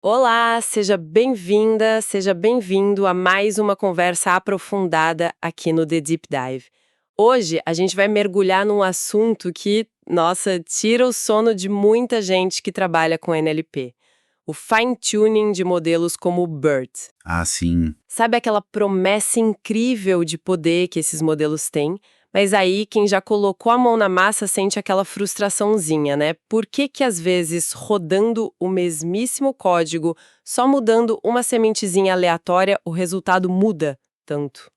Olá, seja bem-vinda, seja bem-vindo a mais uma conversa aprofundada aqui no The Deep Dive. Hoje a gente vai mergulhar num assunto que, nossa, tira o sono de muita gente que trabalha com NLP. O fine-tuning de modelos como o BERT. Ah, sim. Sabe aquela promessa incrível de poder que esses modelos têm? Mas aí quem já colocou a mão na massa sente aquela frustraçãozinha, né? Por que que às vezes rodando o mesmíssimo código, só mudando uma sementezinha aleatória, o resultado muda tanto?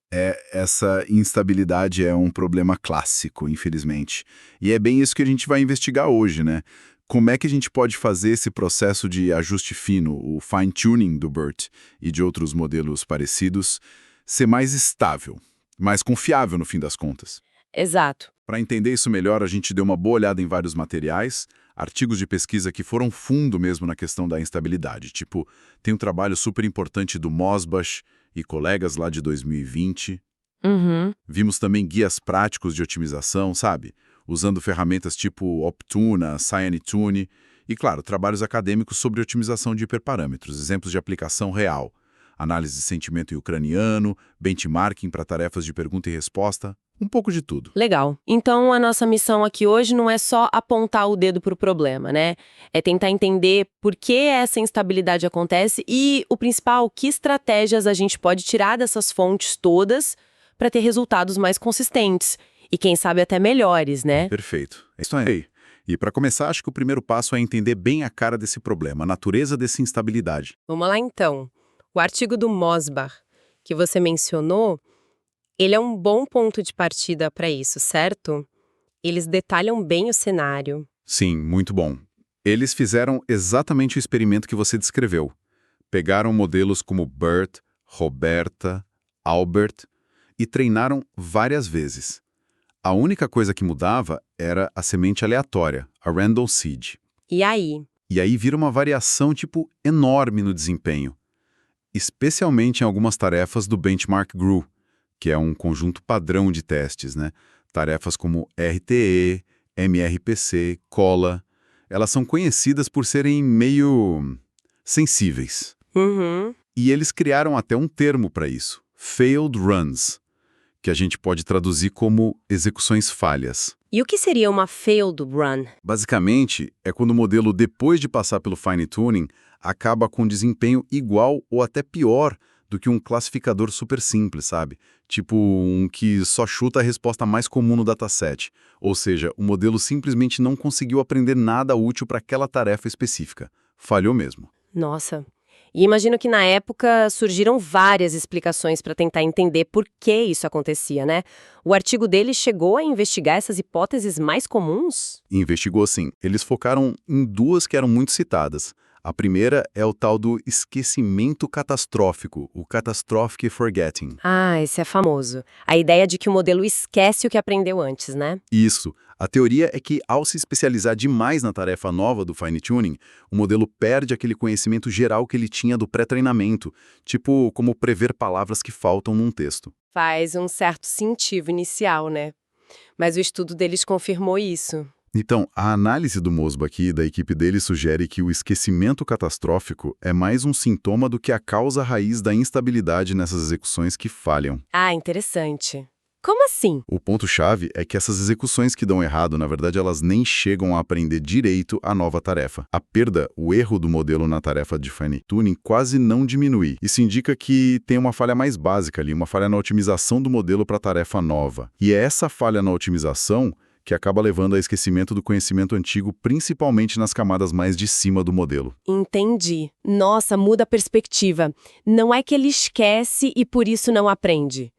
Essa instabilidade é um problema clássico, infelizmente. E é bem isso que a gente vai investigar hoje, né? Como é que a gente pode fazer esse processo de ajuste fino, o fine-tuning do BERT e de outros modelos parecidos, ser mais estável, mais confiável no fim das contas? Exato. Para entender isso melhor, a gente deu uma boa olhada em vários materiais, artigos de pesquisa que foram fundo mesmo na questão da instabilidade. Tipo, tem um trabalho super importante do Mosbach e colegas lá de 2020. Uhum. Vimos também guias práticos de otimização, sabe? Usando ferramentas tipo Optuna, CyanoTune e, claro, trabalhos acadêmicos sobre otimização de hiperparâmetros, exemplos de aplicação real. Análise de sentimento ucraniano, benchmarking para tarefas de pergunta e resposta, um pouco de tudo. Legal. Então, a nossa missão aqui hoje não é só apontar o dedo para o problema, né? É tentar entender por que essa instabilidade acontece e, o principal, que estratégias a gente pode tirar dessas fontes todas para ter resultados mais consistentes e, quem sabe, até melhores, né? Perfeito. É isso aí. E para começar, acho que o primeiro passo é entender bem a cara desse problema, a natureza dessa instabilidade. Vamos lá, então. O artigo do Mosbach que você mencionou, ele é um bom ponto de partida para isso, certo? Eles detalham bem o cenário. Sim, muito bom. Eles fizeram exatamente o experimento que você descreveu. Pegaram modelos como Bert, Roberta, Albert e treinaram várias vezes. A única coisa que mudava era a semente aleatória, a random seed. E aí? E aí vira uma variação tipo enorme no desempenho, especialmente em algumas tarefas do Benchmark GRU, que é um conjunto padrão de testes, né? Tarefas como RTE, MRPC, COLA, elas são conhecidas por serem meio sensíveis. Uhum. E eles criaram até um termo para isso, failed runs, que a gente pode traduzir como execuções falhas. E o que seria uma failed run? Basicamente, é quando o modelo, depois de passar pelo fine-tuning, acaba com desempenho igual ou até pior do que um classificador super simples, sabe? Tipo um que só chuta a resposta mais comum no dataset. Ou seja, o modelo simplesmente não conseguiu aprender nada útil para aquela tarefa específica. Falhou mesmo. Nossa. E imagino que na época surgiram várias explicações para tentar entender por que isso acontecia, né? O artigo dele chegou a investigar essas hipóteses mais comuns? E investigou sim. Eles focaram em duas que eram muito citadas. A primeira é o tal do esquecimento catastrófico, o catastrophic forgetting. Ah, esse é famoso. A ideia de que o modelo esquece o que aprendeu antes, né? Isso. A teoria é que, ao se especializar demais na tarefa nova do fine-tuning, o modelo perde aquele conhecimento geral que ele tinha do pré-treinamento, tipo como prever palavras que faltam num texto. Faz um certo sentido inicial, né? Mas o estudo deles confirmou isso. Então, a análise do Mosbach e da equipe dele sugere que o esquecimento catastrófico é mais um sintoma do que a causa raiz da instabilidade nessas execuções que falham. Ah, interessante. Como assim? O ponto-chave é que essas execuções que dão errado, na verdade, elas nem chegam a aprender direito a nova tarefa. A perda, o erro do modelo na tarefa de fine-tuning quase não diminui. Isso indica que tem uma falha mais básica ali, uma falha na otimização do modelo para a tarefa nova. E é essa falha na otimização que acaba levando a esquecimento do conhecimento antigo, principalmente nas camadas mais de cima do modelo. Entendi. Nossa, muda a perspectiva. Não é que ele esquece e por isso não aprende.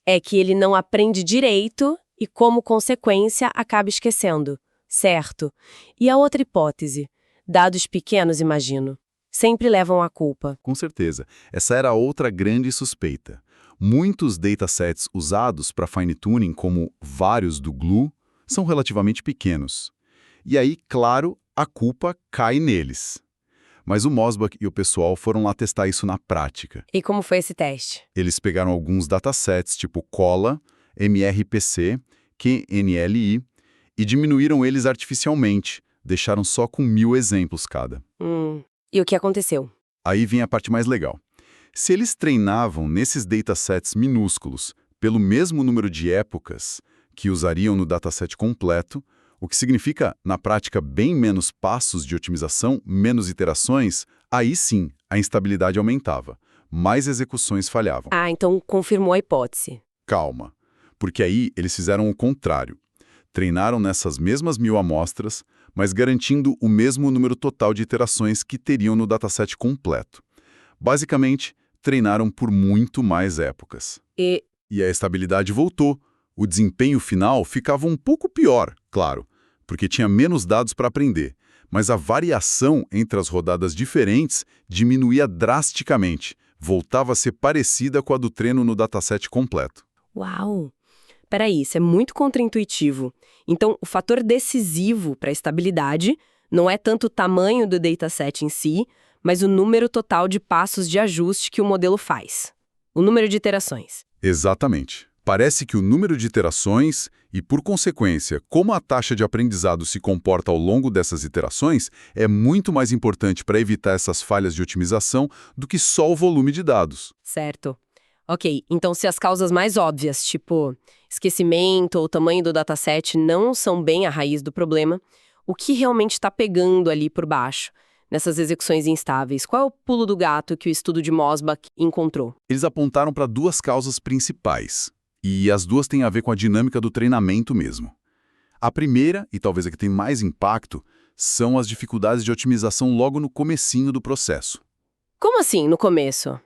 É que ele não aprende direito e, como consequência, acaba esquecendo. Certo. E a outra hipótese? Dados pequenos, imagino. Sempre levam a culpa. Com certeza. Essa era a outra grande suspeita. Muitos datasets usados para fine-tuning, como vários do GLU, são relativamente pequenos. E aí, claro, a culpa cai neles. Mas o Mosbach e o pessoal foram lá testar isso na prática. E como foi esse teste? Eles pegaram alguns datasets tipo COLA, MRPC, QNLI e diminuíram eles artificialmente, deixaram só com 1000 exemplos cada. E o que aconteceu? Aí vem a parte mais legal. Se eles treinavam nesses datasets minúsculos pelo mesmo número de épocas que usariam no dataset completo, o que significa, na prática, bem menos passos de otimização, menos iterações, aí sim a instabilidade aumentava, mais execuções falhavam. Ah, então confirmou a hipótese. Calma, porque aí eles fizeram o contrário. Treinaram nessas mesmas 1000 amostras, mas garantindo o mesmo número total de iterações que teriam no dataset completo. Basicamente, treinaram por muito mais épocas. E E a estabilidade voltou. O desempenho final ficava um pouco pior, claro, porque tinha menos dados para aprender, mas a variação entre as rodadas diferentes diminuía drasticamente, voltava a ser parecida com a do treino no dataset completo. uau! Peraí, isso é muito contraintuitivo. Então, o fator decisivo para a estabilidade não é tanto o tamanho do dataset em si, mas o número total de passos de ajuste que o modelo faz. O número de iterações. Exatamente. Parece que o número de iterações e, por consequência, como a taxa de aprendizado se comporta ao longo dessas iterações é muito mais importante para evitar essas falhas de otimização do que só o volume de dados. Certo. Ok, então se as causas mais óbvias, tipo esquecimento ou tamanho do dataset, não são bem a raiz do problema, o que realmente está pegando ali por baixo, nessas execuções instáveis? Qual é o pulo do gato que o estudo de Mosbach encontrou? Eles apontaram para duas causas principais, e as duas têm a ver com a dinâmica do treinamento mesmo. A primeira, e talvez a que tem mais impacto, são as dificuldades de otimização logo no comecinho do processo. Como assim, no começo?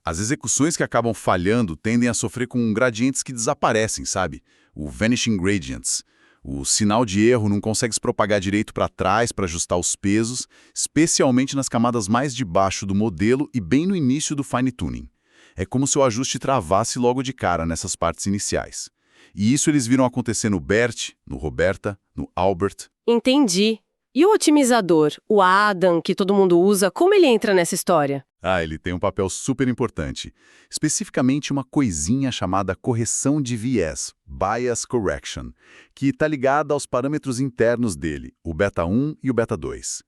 As execuções que acabam falhando tendem a sofrer com gradientes que desaparecem, sabe? O vanishing gradients. O sinal de erro não consegue se propagar direito para trás para ajustar os pesos, especialmente nas camadas mais de baixo do modelo e bem no início do fine-tuning. É como se o ajuste travasse logo de cara nessas partes iniciais. E isso eles viram acontecer no Bert, no Roberta, no Albert. Entendi. E o otimizador, o Adam, que todo mundo usa, como ele entra nessa história? Ele tem um papel super importante. Especificamente uma coisinha chamada correção de viés, Bias Correction, que está ligada aos parâmetros internos dele, o beta 1 e o beta 2.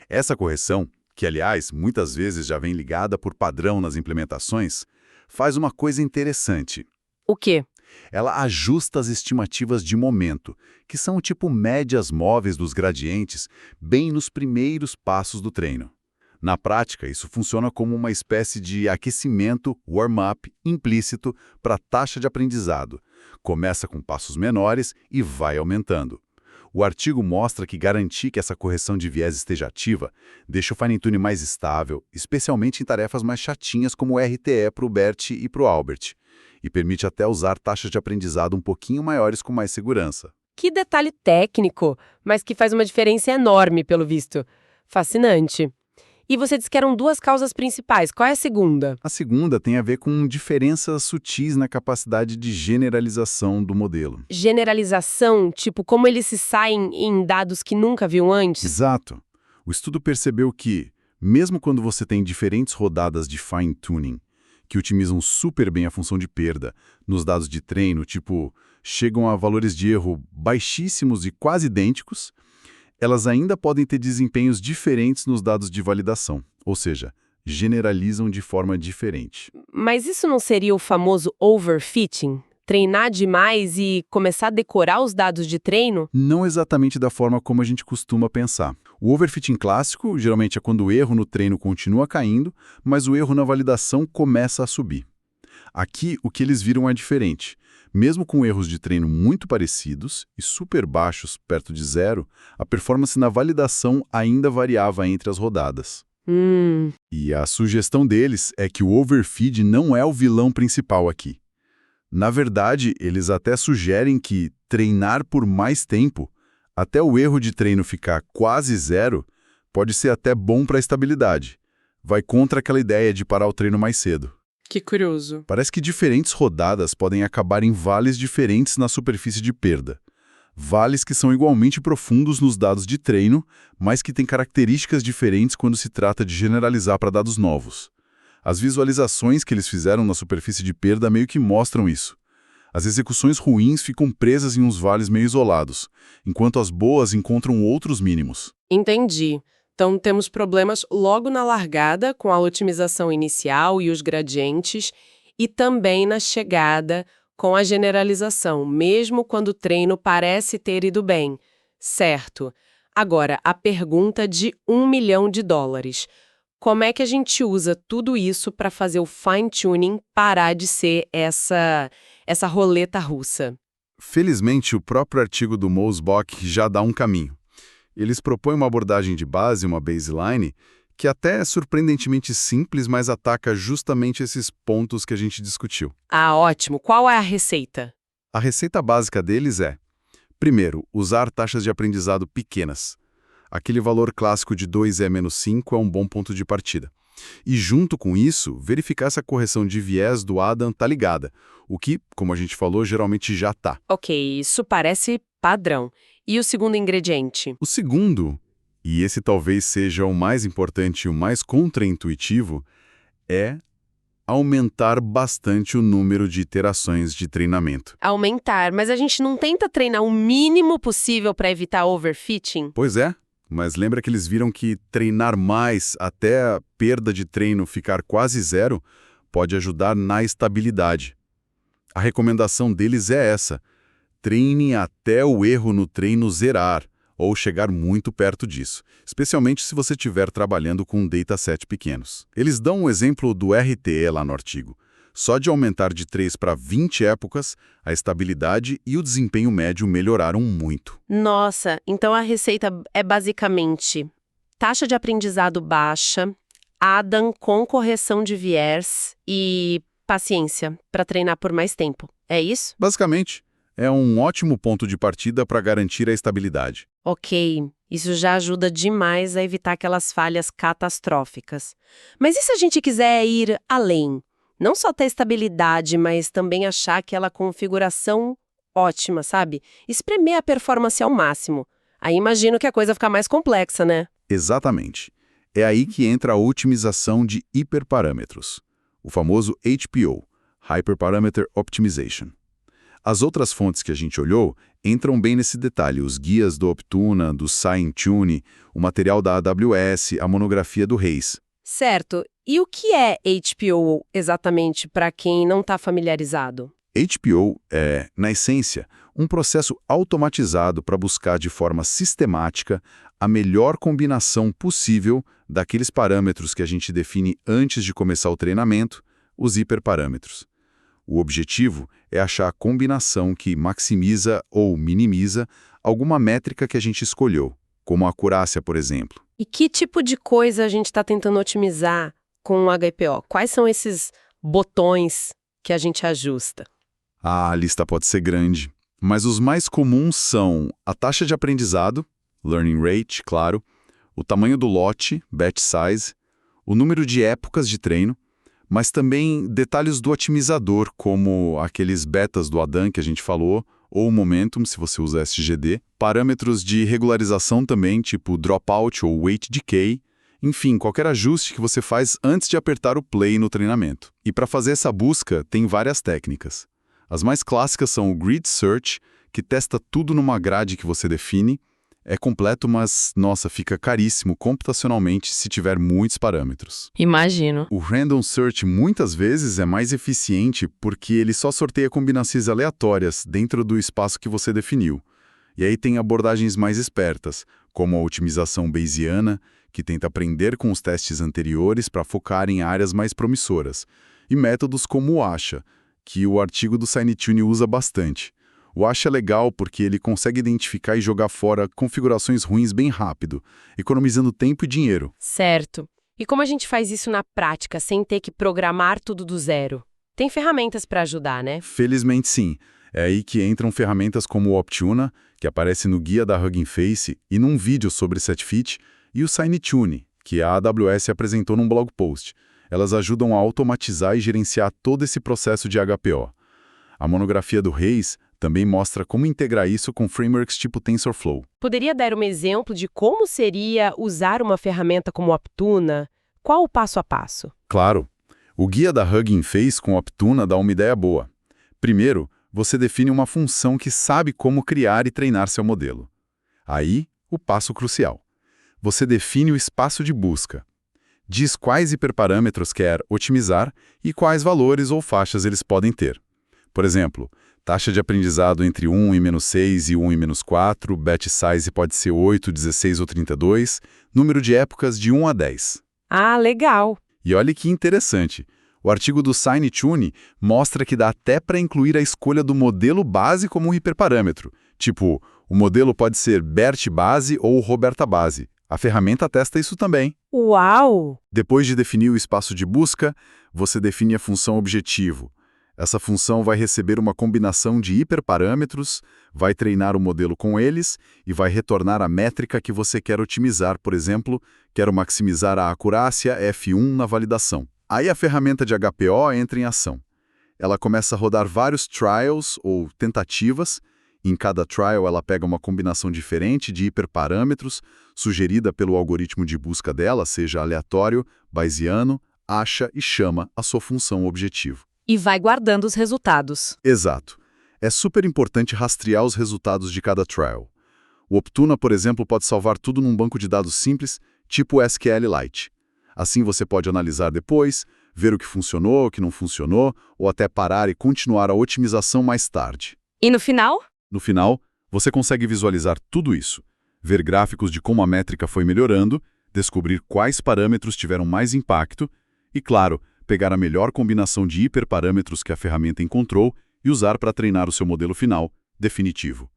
Essa correção, que aliás muitas vezes já vem ligada por padrão nas implementações, faz uma coisa interessante. O quê? Ela ajusta as estimativas de momento, que são tipo médias móveis dos gradientes, bem nos primeiros passos do treino. Na prática, isso funciona como uma espécie de aquecimento, warm-up, implícito para a taxa de aprendizado. Começa com passos menores e vai aumentando. O artigo mostra que garantir que essa correção de viés esteja ativa deixa o fine-tuning mais estável, especialmente em tarefas mais chatinhas como o RTE para o Bert e para o Albert, e permite até usar taxas de aprendizado um pouquinho maiores com mais segurança. Que detalhe técnico, mas que faz uma diferença enorme, pelo visto. Fascinante. E você disse que eram duas causas principais. Qual é a segunda? A segunda tem a ver com diferenças sutis na capacidade de generalização do modelo. Generalização, tipo como eles se saem em dados que nunca viu antes? Exato. O estudo percebeu que, mesmo quando você tem diferentes rodadas de fine-tuning, que otimizam super bem a função de perda, nos dados de treino, tipo, chegam a valores de erro baixíssimos e quase idênticos, elas ainda podem ter desempenhos diferentes nos dados de validação, ou seja, generalizam de forma diferente. Mas isso não seria o famoso overfitting? Treinar demais e começar a decorar os dados de treino? Não exatamente da forma como a gente costuma pensar. O overfitting clássico geralmente é quando o erro no treino continua caindo, mas o erro na validação começa a subir. Aqui, o que eles viram é diferente. Mesmo com erros de treino muito parecidos e super baixos, perto de zero, a performance na validação ainda variava entre as rodadas. E a sugestão deles é que o overfeed não é o vilão principal aqui. Na verdade, eles até sugerem que treinar por mais tempo, até o erro de treino ficar quase zero, pode ser até bom para a estabilidade. Vai contra aquela ideia de parar o treino mais cedo. Que curioso. Parece que diferentes rodadas podem acabar em vales diferentes na superfície de perda. Vales que são igualmente profundos nos dados de treino, mas que têm características diferentes quando se trata de generalizar para dados novos. As visualizações que eles fizeram na superfície de perda meio que mostram isso. As execuções ruins ficam presas em uns vales meio isolados, enquanto as boas encontram outros mínimos. Entendi. Então, temos problemas logo na largada, com a otimização inicial e os gradientes, e também na chegada, com a generalização, mesmo quando o treino parece ter ido bem. Certo. Agora, a pergunta de $1 milhão. Como é que a gente usa tudo isso para fazer o fine-tuning parar de ser essa roleta russa? Felizmente, o próprio artigo do Mosbach já dá um caminho. Eles propõem uma abordagem de base, uma baseline, que até é surpreendentemente simples, mas ataca justamente esses pontos que a gente discutiu. Ah, ótimo. Qual é a receita? A receita básica deles é, primeiro, usar taxas de aprendizado pequenas. Aquele valor clássico de 2E-5 é um bom ponto de partida. E junto com isso, verificar se a correção de viés do Adam tá ligada, o que, como a gente falou, geralmente já tá. Ok, isso parece padrão. E o segundo ingrediente? O segundo, e esse talvez seja o mais importante e o mais contraintuitivo, é aumentar bastante o número de iterações de treinamento. Aumentar, mas a gente não tenta treinar o mínimo possível para evitar overfitting? Pois é, mas lembra que eles viram que treinar mais até a perda de treino ficar quase zero pode ajudar na estabilidade. A recomendação deles é essa: treine até o erro no treino zerar, ou chegar muito perto disso, especialmente se você estiver trabalhando com um dataset pequenos. Eles dão um exemplo do RTE lá no artigo. Só de aumentar de 3 para 20 épocas, a estabilidade e o desempenho médio melhoraram muito. Nossa, então a receita é basicamente taxa de aprendizado baixa, Adam com correção de viés e paciência para treinar por mais tempo. É isso? Basicamente, é um ótimo ponto de partida para garantir a estabilidade. Ok, isso já ajuda demais a evitar aquelas falhas catastróficas. Mas e se a gente quiser ir além? Não só ter estabilidade, mas também achar aquela configuração ótima, sabe? Espremer a performance ao máximo. Aí imagino que a coisa fica mais complexa, né? Exatamente. É aí que entra a otimização de hiperparâmetros, o famoso HPO, Hyperparameter Optimization. As outras fontes que a gente olhou entram bem nesse detalhe, os guias do Optuna, do Scientune, o material da AWS, a monografia do Reis. Certo. E o que é HPO exatamente para quem não está familiarizado? HPO é, na essência, um processo automatizado para buscar de forma sistemática a melhor combinação possível daqueles parâmetros que a gente define antes de começar o treinamento, os hiperparâmetros. O objetivo é achar a combinação que maximiza ou minimiza alguma métrica que a gente escolheu, como a acurácia, por exemplo. E que tipo de coisa a gente está tentando otimizar com o HPO? Quais são esses botões que a gente ajusta? A lista pode ser grande, mas os mais comuns são a taxa de aprendizado, learning rate, claro, o tamanho do lote, batch size, o número de épocas de treino, mas também detalhes do otimizador, como aqueles betas do Adam que a gente falou, ou o momentum, se você usa SGD, parâmetros de regularização também, tipo dropout ou weight decay, enfim, qualquer ajuste que você faz antes de apertar o play no treinamento. E para fazer essa busca, tem várias técnicas. As mais clássicas são o Grid Search, que testa tudo numa grade que você define. É completo, mas, nossa, fica caríssimo computacionalmente se tiver muitos parâmetros. Imagino. O Random Search muitas vezes é mais eficiente porque ele só sorteia combinações aleatórias dentro do espaço que você definiu. E aí tem abordagens mais espertas, como a otimização bayesiana, que tenta aprender com os testes anteriores para focar em áreas mais promissoras, e métodos como o ASHA, que o artigo do Scientune usa bastante. O ASHA é legal porque ele consegue identificar e jogar fora configurações ruins bem rápido, economizando tempo e dinheiro. Certo. E como a gente faz isso na prática, sem ter que programar tudo do zero? Tem ferramentas para ajudar, né? Felizmente sim. É aí que entram ferramentas como o Optuna, que aparece no guia da Hugging Face e num vídeo sobre SetFit, e o Scientune, que a AWS apresentou num blog post. Elas ajudam a automatizar e gerenciar todo esse processo de HPO. A monografia do Reis também mostra como integrar isso com frameworks tipo TensorFlow. Poderia dar um exemplo de como seria usar uma ferramenta como Optuna? Qual o passo a passo? Claro. O guia da Hugging Face com Optuna dá uma ideia boa. Primeiro, você define uma função que sabe como criar e treinar seu modelo. Aí, o passo crucial. você define o espaço de busca. Diz quais hiperparâmetros quer otimizar e quais valores ou faixas eles podem ter. Por exemplo, taxa de aprendizado entre 1 e -6 e 1 e -4, batch size pode ser 8, 16 ou 32, número de épocas de 1 a 10. Ah, legal. E olha que interessante, o artigo do SignTune mostra que dá até para incluir a escolha do modelo base como um hiperparâmetro. Tipo, o modelo pode ser BERT base ou Roberta base. A ferramenta testa isso também. Uau! Depois de definir o espaço de busca, você define a função objetivo. Essa função vai receber uma combinação de hiperparâmetros, vai treinar o modelo com eles e vai retornar a métrica que você quer otimizar. Por exemplo, quero maximizar a acurácia F1 na validação. Aí a ferramenta de HPO entra em ação. Ela começa a rodar vários trials ou tentativas. Em cada trial, ela pega uma combinação diferente de hiperparâmetros, sugerida pelo algoritmo de busca dela, seja aleatório, bayesiano, acha e chama a sua função objetivo. E vai guardando os resultados. Exato. É super importante rastrear os resultados de cada trial. O Optuna, por exemplo, pode salvar tudo num banco de dados simples, tipo SQLite. Assim você pode analisar depois, ver o que funcionou, o que não funcionou, ou até parar e continuar a otimização mais tarde. E no final? No final, você consegue visualizar tudo isso, ver gráficos de como a métrica foi melhorando, descobrir quais parâmetros tiveram mais impacto e, claro, pegar a melhor combinação de hiperparâmetros que a ferramenta encontrou e usar para treinar o seu modelo final, definitivo.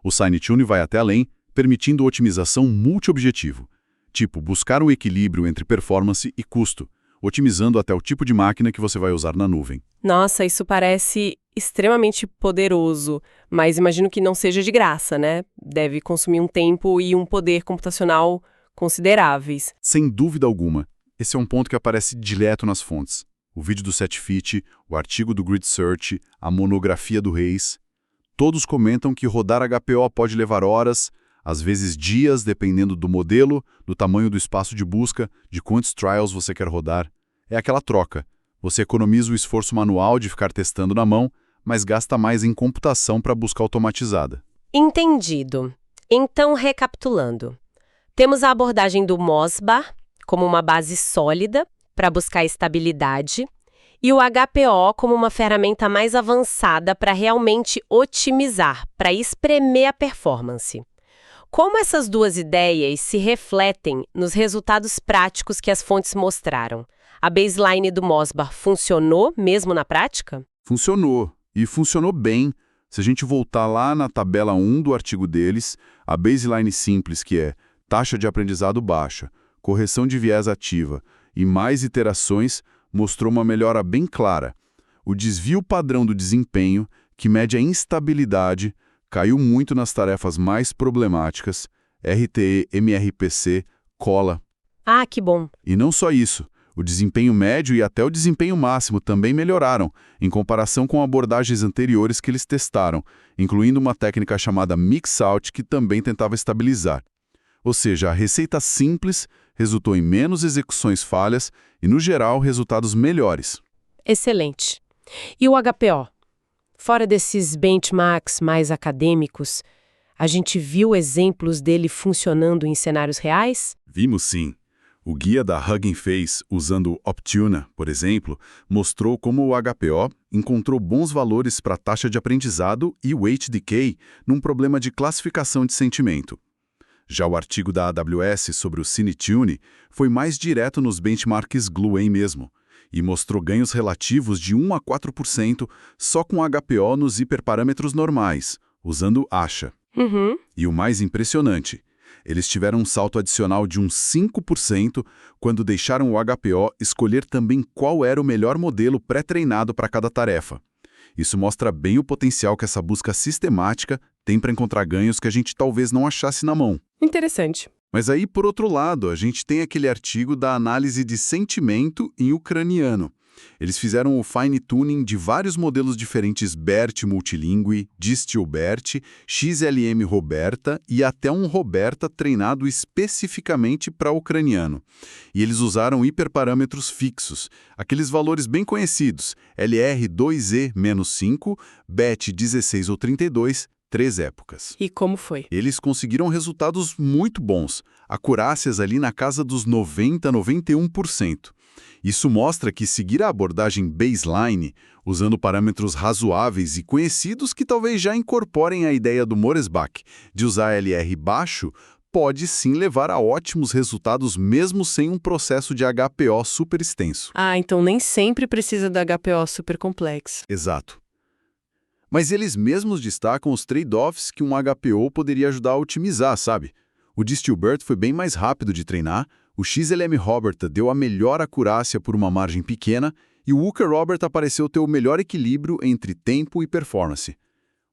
O SignTune vai até além, permitindo otimização multi-objetivo, tipo buscar um equilíbrio entre performance e custo, otimizando até o tipo de máquina que você vai usar na nuvem. Nossa, isso parece extremamente poderoso, mas imagino que não seja de graça, né? Deve consumir um tempo e um poder computacional consideráveis. Sem dúvida alguma. Esse é um ponto que aparece direto nas fontes. O vídeo do SetFit, o artigo do Grid Search, a monografia do Reis. Todos comentam que rodar HPO pode levar horas, às vezes dias, dependendo do modelo, do tamanho do espaço de busca, de quantos trials você quer rodar. É aquela troca. Você economiza o esforço manual de ficar testando na mão, mas gasta mais em computação para busca automatizada. Entendido. Então, recapitulando. Temos a abordagem do Mosbar como uma base sólida para buscar estabilidade e o HPO como uma ferramenta mais avançada para realmente otimizar, para espremer a performance. Como essas duas ideias se refletem nos resultados práticos que as fontes mostraram? A baseline do Mosbar funcionou mesmo na prática? Funcionou, e funcionou bem. Se a gente voltar lá na tabela 1 do artigo deles, a baseline simples, que é taxa de aprendizado baixa, correção de viés ativa e mais iterações, mostrou uma melhora bem clara. O desvio padrão do desempenho, que mede a instabilidade, caiu muito nas tarefas mais problemáticas, RTE, MRPC, cola. Ah, que bom! E não só isso, o desempenho médio e até o desempenho máximo também melhoraram, em comparação com abordagens anteriores que eles testaram, incluindo uma técnica chamada Mix-Out que também tentava estabilizar. Ou seja, a receita simples resultou em menos execuções falhas e, no geral, resultados melhores. Excelente. E o HPO? Fora desses benchmarks mais acadêmicos, a gente viu exemplos dele funcionando em cenários reais? Vimos sim. O guia da Hugging Face, usando o Optuna, por exemplo, mostrou como o HPO encontrou bons valores para a taxa de aprendizado e weight decay num problema de classificação de sentimento. Já o artigo da AWS sobre o CineTune foi mais direto nos benchmarks Gluon mesmo, e mostrou ganhos relativos de 1 a 4% só com HPO nos hiperparâmetros normais, usando ASHA. E o mais impressionante, eles tiveram um salto adicional de uns 5% quando deixaram o HPO escolher também qual era o melhor modelo pré-treinado para cada tarefa. Isso mostra bem o potencial que essa busca sistemática tem para encontrar ganhos que a gente talvez não achasse na mão. Interessante. Mas aí, por outro lado, a gente tem aquele artigo da análise de sentimento em ucraniano. Eles fizeram o fine-tuning de vários modelos diferentes BERT multilingue, Distil-BERT, XLM Roberta e até um Roberta treinado especificamente para ucraniano. E eles usaram hiperparâmetros fixos, aqueles valores bem conhecidos, LR2E-5, BET 16 ou 32, 3 épocas. E como foi? Eles conseguiram resultados muito bons, acurácias ali na casa dos 90 a 91%. Isso mostra que seguir a abordagem baseline, usando parâmetros razoáveis e conhecidos que talvez já incorporem a ideia do Moresbach de usar LR baixo, pode sim levar a ótimos resultados mesmo sem um processo de HPO super extenso. Ah, então nem sempre precisa do HPO super complexo. Exato. Mas eles mesmos destacam os trade-offs que um HPO poderia ajudar a otimizar, sabe? O de Stilbert foi bem mais rápido de treinar, o XLM Robert deu a melhor acurácia por uma margem pequena e o Wooker Robert apareceu ter o melhor equilíbrio entre tempo e performance.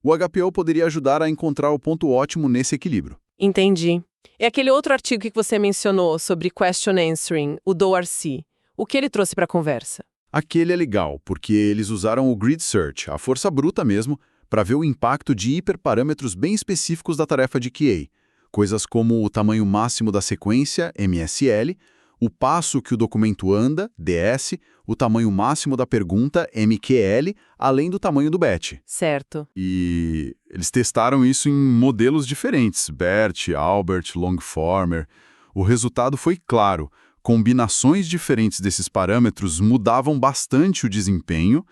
O HPO poderia ajudar a encontrar o ponto ótimo nesse equilíbrio. Entendi. E aquele outro artigo que você mencionou sobre question answering, o Dorsey, o que ele trouxe para a conversa? Aquele é legal, porque eles usaram o grid search, a força bruta mesmo, para ver o impacto de hiperparâmetros bem específicos da tarefa de QA. Coisas como o tamanho máximo da sequência, MSL, o passo que o documento anda, DS, o tamanho máximo da pergunta, MQL, além do tamanho do batch. Certo. E eles testaram isso em modelos diferentes, BERT, Albert, Longformer. O resultado foi claro. Combinações diferentes desses parâmetros mudavam bastante o desempenho,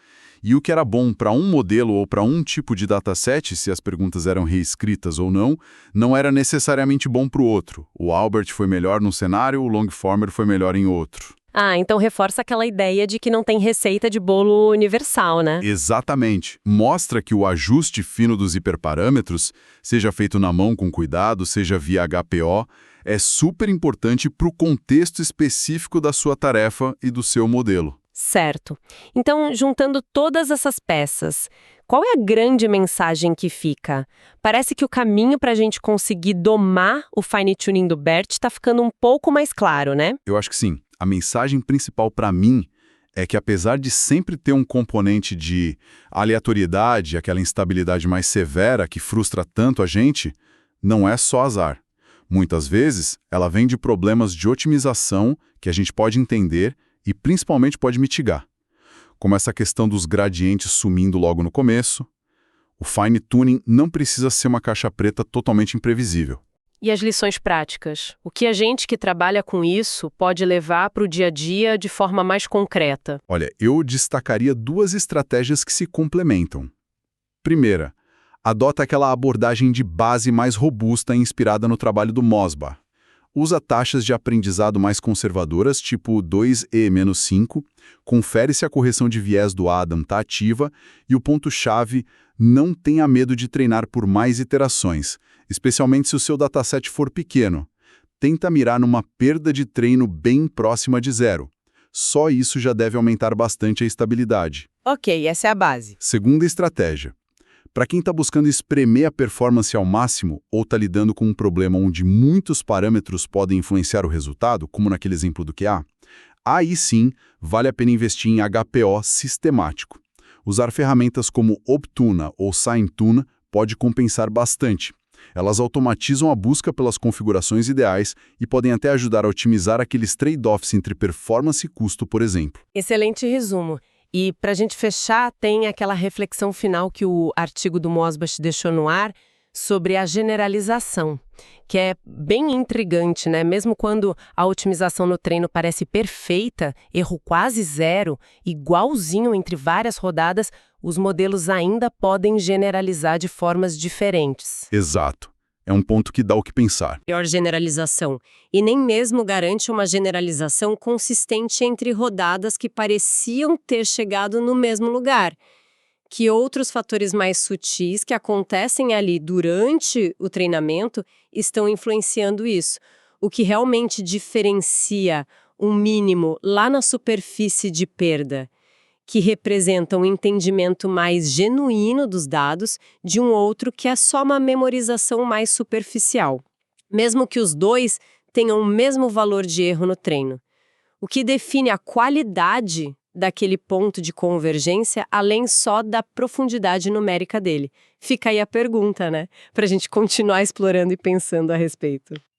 e o que era bom para um modelo ou para um tipo de dataset, se as perguntas eram reescritas ou não era necessariamente bom para o outro. O Albert foi melhor num cenário, o Longformer foi melhor em outro. Ah, então reforça aquela ideia de que não tem receita de bolo universal, né? Exatamente. Mostra que o ajuste fino dos hiperparâmetros, seja feito na mão com cuidado, seja via HPO, é super importante para o contexto específico da sua tarefa e do seu modelo. Certo. Então, juntando todas essas peças, qual é a grande mensagem que fica? Parece que o caminho para a gente conseguir domar o fine-tuning do BERT está ficando um pouco mais claro, né? Eu acho que sim. A mensagem principal para mim é que, apesar de sempre ter um componente de aleatoriedade, aquela instabilidade mais severa que frustra tanto a gente, não é só azar. Muitas vezes, ela vem de problemas de otimização que a gente pode entender e principalmente pode mitigar, como essa questão dos gradientes sumindo logo no começo. O fine-tuning não precisa ser uma caixa preta totalmente imprevisível. E as lições práticas? O que a gente que trabalha com isso pode levar para o dia a dia de forma mais concreta? Olha, eu destacaria 2 estratégias que se complementam. Primeira, adota aquela abordagem de base mais robusta e inspirada no trabalho do Mosbach. Usa taxas de aprendizado mais conservadoras, tipo 2E-5, confere se a correção de viés do Adam está ativa e o ponto-chave, não tenha medo de treinar por mais iterações, especialmente se o seu dataset for pequeno. Tenta mirar numa perda de treino bem próxima de 0. Só isso já deve aumentar bastante a estabilidade. Ok, essa é a base. Segunda estratégia. Para quem está buscando espremer a performance ao máximo ou está lidando com um problema onde muitos parâmetros podem influenciar o resultado, como naquele exemplo do QA, aí sim vale a pena investir em HPO sistemático. Usar ferramentas como Optuna ou SignTune pode compensar bastante. Elas automatizam a busca pelas configurações ideais e podem até ajudar a otimizar aqueles trade-offs entre performance e custo, por exemplo. Excelente resumo. E para a gente fechar, tem aquela reflexão final que o artigo do Mosbach deixou no ar sobre a generalização, que é bem intrigante, né? Mesmo quando a otimização no treino parece perfeita, erro quase 0, igualzinho entre várias rodadas, os modelos ainda podem generalizar de formas diferentes. Exato. É um ponto que dá o que pensar. Pior generalização. E nem mesmo garante uma generalização consistente entre rodadas que pareciam ter chegado no mesmo lugar. Que outros fatores mais sutis que acontecem ali durante o treinamento estão influenciando isso. O que realmente diferencia um mínimo lá na superfície de perda, que representa um entendimento mais genuíno dos dados, de um outro que é só uma memorização mais superficial. Mesmo que os dois tenham o mesmo valor de erro no treino. O que define a qualidade daquele ponto de convergência, além só da profundidade numérica dele. Fica aí a pergunta, né? Pra gente continuar explorando e pensando a respeito.